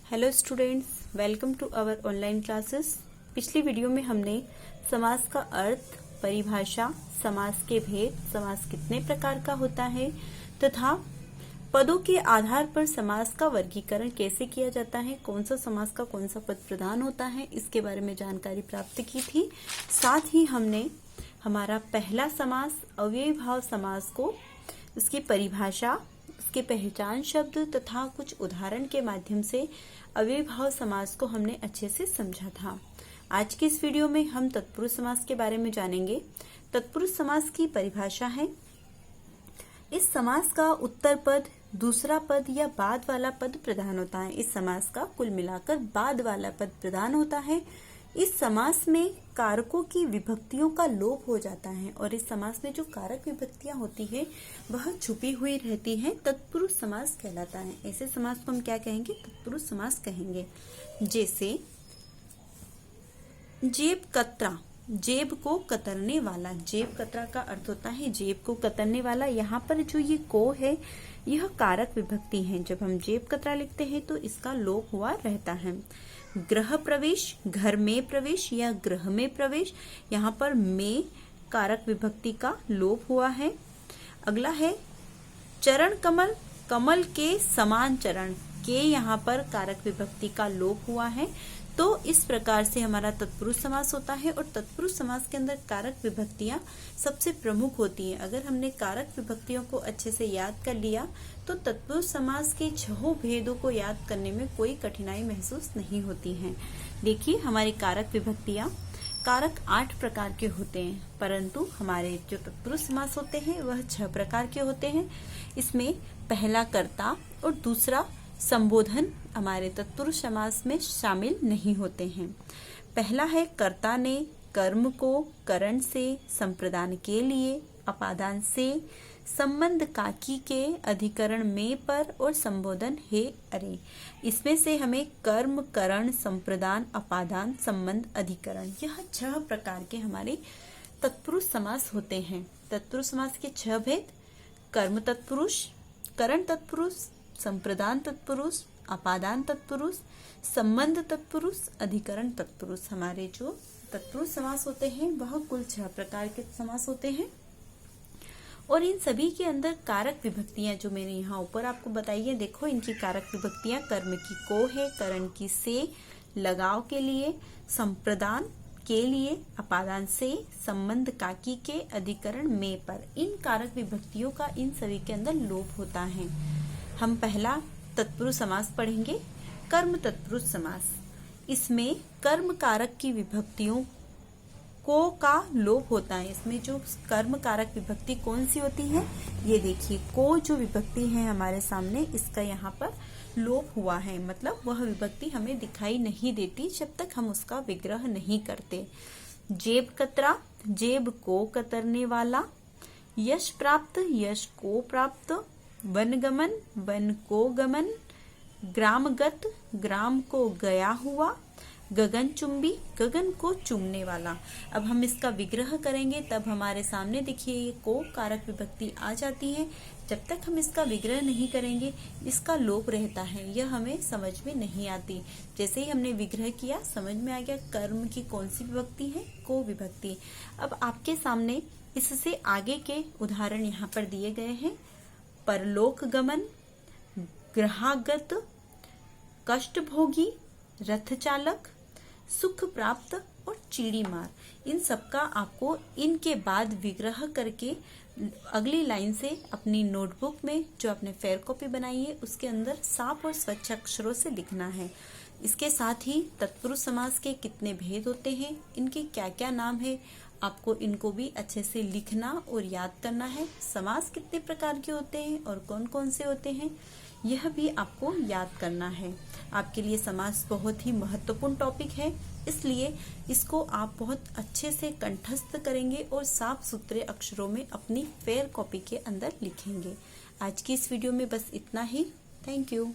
Hello students, welcome to our online classes. पिछली video में हमने समास का अर्थ, परिभाषा, समास के भेद, समास कितने प्रकार का होता है तथा पदों के आधार पर समास का वर्गीकरण कैसे किया जाता है, कौन सा समास का कौन सा पद प्रधान होता है, इसके बारे में जानकारी प्राप्त की थी। साथ ही हमने हमारा पहला समास अव्ययी भाव समास को, उसकी परिभाषा, उसके पहचान शब्द तथा कुछ उदाहरण के माध्यम से अव्ययी भाव समास को हमने अच्छे से समझा था। आज की इस वीडियो में हम तत्पुरुष समास के बारे में जानेंगे। तत्पुरुष समास की परिभाषा है, इस समास का उत्तर पद, दूसरा पद या बाद वाला पद प्रधान होता है। इस समास का कुल मिलाकर बाद वाला पद प्रधान होता है। इस समास में कारकों की विभक्तियों का लोप हो जाता है और इस समास में जो कारक विभक्तियां होती है वह छुपी हुई रहती है, तत्पुरुष समास कहलाता है। ऐसे समास को हम क्या कहेंगे? तत्पुरुष समास कहेंगे। जैसे जेब कतरा, जेब को कतरने वाला। जेब कतरा का अर्थ होता है जेब को कतरने वाला। यहाँ पर जो ये को है यह कारक विभक्ति है। जब हम जेब कतरा लिखते हैं तो इसका लोप हुआ रहता है। गृह प्रवेश, घर में प्रवेश या गृह में प्रवेश, यहाँ पर में कारक विभक्ति का लोप हुआ है। अगला है चरण कमल, कमल के समान चरण, के यहाँ पर कारक विभक्ति का लोप हुआ है। तो इस प्रकार से हमारा तत्पुरुष समास होता है और तत्पुरुष समास के अंदर कारक विभक्तियां सबसे प्रमुख होती हैं। अगर हमने कारक विभक्तियों को अच्छे से याद कर लिया तो तत्पुरुष समास के छहों भेदों को याद करने में कोई कठिनाई महसूस नहीं होती है। देखिए हमारी कारक विभक्तियां, कारक 8 प्रकार के होते हैं, परंतु हमारे जो तत्पुरुष समास होते हैं वह 6 प्रकार के होते हैं। इसमें पहला कर्ता और दूसरा संबोधन हमारे तत्पुरुष समास में शामिल नहीं होते हैं। पहला है कर्ता ने, कर्म को, करण से, संप्रदान के लिए, अपादान से, संबंध काकी के, अधिकरण में पर और संबोधन हे अरे। इसमें से हमें कर्म, करण, संप्रदान, अपादान, संबंध, अधिकरण, यह 6 प्रकार के हमारे तत्पुरुष समास होते हैं। तत्पुरुष समास के 6 भेद: कर्म तत्पुरुष, करण तत्पुरुष, संप्रदान तत्पुरुष, अपादान तत्पुरुष, संबंध तत्पुरुष, अधिकरण तत्पुरुष। हमारे जो तत्पुरुष समास होते हैं वह कुल 6 प्रकार के समास होते हैं और इन सभी के अंदर कारक विभक्तियां जो मैंने यहाँ ऊपर आपको बताई है, देखो इनकी कारक विभक्तियां कर्म की को है, करण की से, लगाव के लिए, संप्रदान के लिए, अपादान से, संबंध काकी के, अधिकरण में पर। इन कारक विभक्तियों का इन सभी के अंदर लोप होता है। हम पहला तत्पुरुष समास पढ़ेंगे, कर्म तत्पुरुष समास। इसमें कर्म कारक की विभक्तियों को का लोप होता है। इसमें जो कर्म कारक विभक्ति कौन सी होती है, ये देखिए को जो विभक्ति है हमारे सामने, इसका यहाँ पर लोप हुआ है, मतलब वह विभक्ति हमें दिखाई नहीं देती जब तक हम उसका विग्रह नहीं करते। जेब कतरा, जेब को कतरने वाला। यश प्राप्त, यश को प्राप्त। वनगमन, वन को गमन। ग्रामगत, ग्राम को गया हुआ। गगनचुंबी, गगन को चूमने वाला। अब हम इसका विग्रह करेंगे तब हमारे सामने देखिए ये को कारक विभक्ति आ जाती है। जब तक हम इसका विग्रह नहीं करेंगे इसका लोप रहता है, यह हमें समझ में नहीं आती। जैसे ही हमने विग्रह किया समझ में आ गया कर्म की कौन सी विभक्ति है, को विभक्ति। अब आपके सामने इससे आगे के उदाहरण यहाँ पर दिए गए हैं। परलोक गमन, ग्रहागत, कष्टभोगी, रथ चालक, सुख प्राप्त और चिड़ी मार। इन सबका आपको इनके बाद विग्रह करके अगली लाइन से अपनी नोटबुक में जो आपने फेयर कॉपी बनाई है उसके अंदर साफ और स्वच्छ अक्षरों से लिखना है। इसके साथ ही तत्पुरुष समास के कितने भेद होते हैं, इनके क्या क्या नाम है, आपको इनको भी अच्छे से लिखना और याद करना है। समास कितने प्रकार के होते हैं और कौन कौन से होते हैं यह भी आपको याद करना है। आपके लिए समास बहुत ही महत्वपूर्ण टॉपिक है, इसलिए इसको आप बहुत अच्छे से कंठस्थ करेंगे और साफ सुथरे अक्षरों में अपनी फेयर कॉपी के अंदर लिखेंगे। आज की इस वीडियो में बस इतना ही। Thank you.